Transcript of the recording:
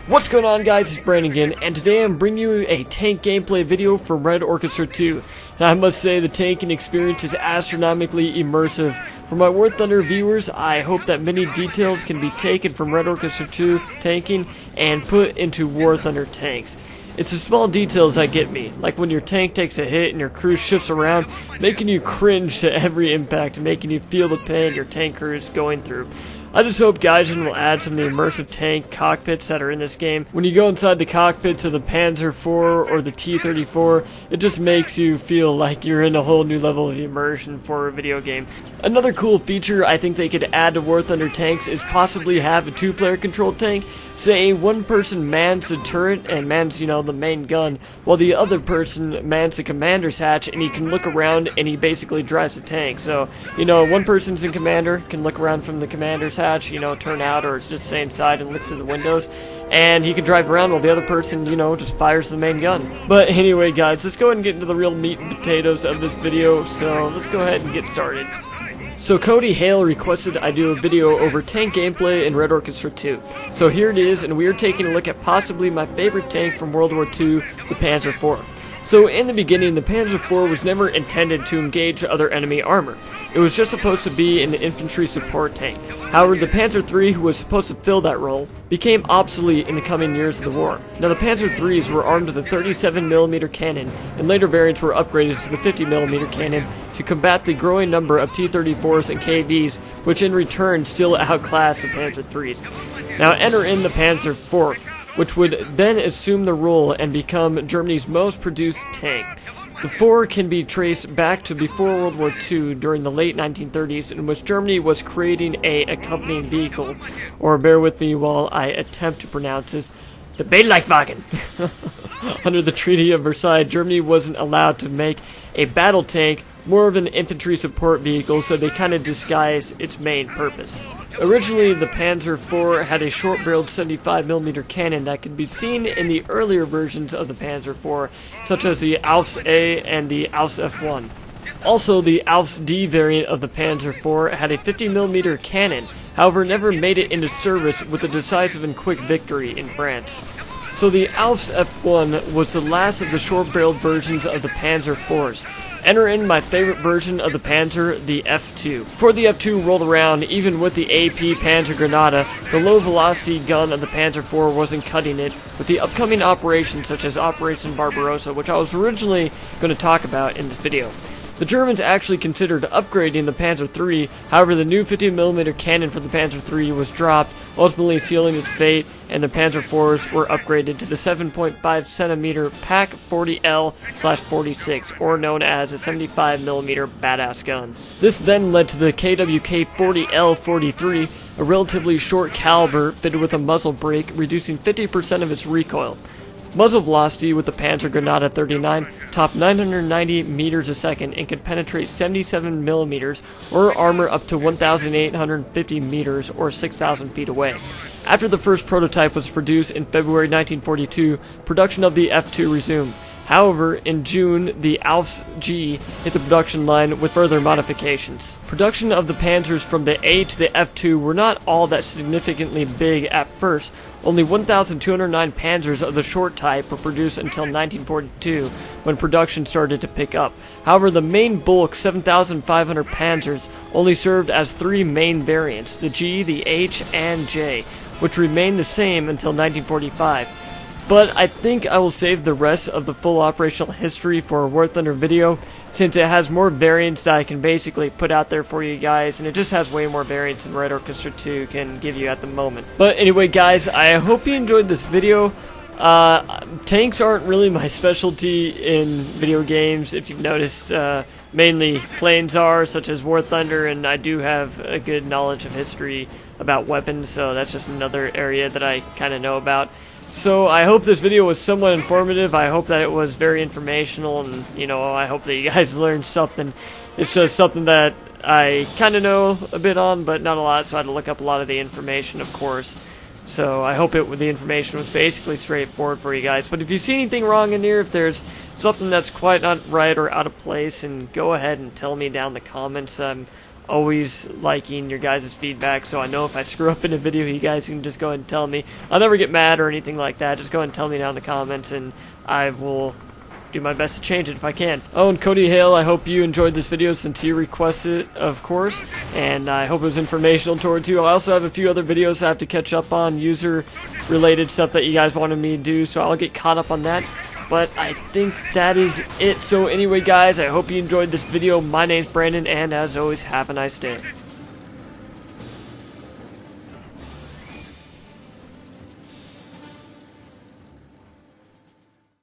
What's going on, guys? It's Brandon again, and today I'm bringing you a tank gameplay video from Red Orchestra 2. And I must say, the tanking experience is astronomically immersive. For my War Thunder viewers, I hope that many details can be taken from Red Orchestra 2 tanking and put into War Thunder tanks. It's the small details that get me, like when your tank takes a hit and your crew shifts around, making you cringe to every impact and making you feel the pain your tank crew is going through. I just hope Gaijin will add some of the immersive tank cockpits that are in this game. When you go inside the cockpits of the Panzer IV or the T-34, it just makes you feel like you're in a whole new level of immersion for a video game. Another cool feature I think they could add to War Thunder tanks is possibly have a two-player controlled tank. Say one person mans the turret and mans, the main gun, while the other person mans the commander's hatch, and he can look around and he basically drives the tank. So, one person's in commander, can look around from the commander's hatch, turn out or just stay inside and look through the windows, and he can drive around while the other person, just fires the main gun. But anyway, guys, let's go ahead and get into the real meat and potatoes of this video, so let's go ahead and get started. So Cody Hale requested I do a video over tank gameplay in Red Orchestra 2. So here it is, and we are taking a look at possibly my favorite tank from World War II, the Panzer IV. So in the beginning, the Panzer IV was never intended to engage other enemy armor. It was just supposed to be an infantry support tank. However, the Panzer III, who was supposed to fill that role, became obsolete in the coming years of the war. Now, the Panzer IIIs were armed with a 37mm cannon, and later variants were upgraded to the 50mm cannon to combat the growing number of T-34s and KVs, which in return still outclassed the Panzer IIIs. Now, enter in the Panzer IV, which would then assume the role and become Germany's most produced tank. The IV can be traced back to before World War II during the late 1930s, in which Germany was creating a accompanying vehicle, or bear with me while I attempt to pronounce this, the Beileichwagen. Under the Treaty of Versailles, Germany wasn't allowed to make a battle tank, more of an infantry support vehicle, so they kind of disguised its main purpose. Originally, the Panzer IV had a short-barreled 75mm cannon that could be seen in the earlier versions of the Panzer IV, such as the Aufs A and the Aufs F1. Also, the Aufs D variant of the Panzer IV had a 50mm cannon, however never made it into service with a decisive and quick victory in France. So the Aufs F1 was the last of the short-barreled versions of the Panzer IVs. Enter in my favorite version of the Panzer, the F2. Before the F2 rolled around, even with the AP Panzer Granada, the low-velocity gun of the Panzer IV wasn't cutting it, with the upcoming operations such as Operation Barbarossa, which I was originally going to talk about in this video. The Germans actually considered upgrading the Panzer III, however the new 50mm cannon for the Panzer III was dropped, ultimately sealing its fate, and the Panzer IVs were upgraded to the 7.5cm PaK 40L/46, or known as a 75mm badass gun. This then led to the KWK 40L-43, a relatively short caliber fitted with a muzzle brake, reducing 50% of its recoil. Muzzle velocity with the Panzer Granada 39 topped 990 meters a second and could penetrate 77 millimeters or armor up to 1,850 meters or 6,000 feet away. After the first prototype was produced in February 1942, production of the F2 resumed. However, in June, the Aufs G hit the production line with further modifications. Production of the Panzers from the A to the F2 were not all that significantly big at first. Only 1,209 Panzers of the short type were produced until 1942, when production started to pick up. However, the main bulk 7,500 Panzers only served as three main variants, the G, the H, and J, which remained the same until 1945. But I think I will save the rest of the full operational history for a War Thunder video, since it has more variants that I can basically put out there for you guys, and it just has way more variants than Red Orchestra 2 can give you at the moment. But anyway, guys, I hope you enjoyed this video. Tanks aren't really my specialty in video games, if you've noticed. Mainly planes are, such as War Thunder, and I do have a good knowledge of history about weapons, so that's just another area that I kind of know about. So I hope this video was somewhat informative. I hope that it was very informational, and I hope that you guys learned something. It's just something that I kind of know a bit on, but not a lot, so I had to look up a lot of the information, of course. So I hope the information was basically straightforward for you guys. But if you see anything wrong in here, if there's something that's quite not right or out of place, and go ahead and tell me down in the comments. I'm always liking your guys' feedback, so I know if I screw up in a video, you guys can just go ahead and tell me. I'll never get mad or anything like that. Just go ahead and tell me down in the comments, and I will do my best to change it if I can. Oh, and Cody Hale, I hope you enjoyed this video since you requested it, of course, and I hope it was informational towards you. I also have a few other videos I have to catch up on, user-related stuff that you guys wanted me to do, so I'll get caught up on that. But I think that is it. So anyway, guys, I hope you enjoyed this video. My name's Brandon, and as always, have a nice day.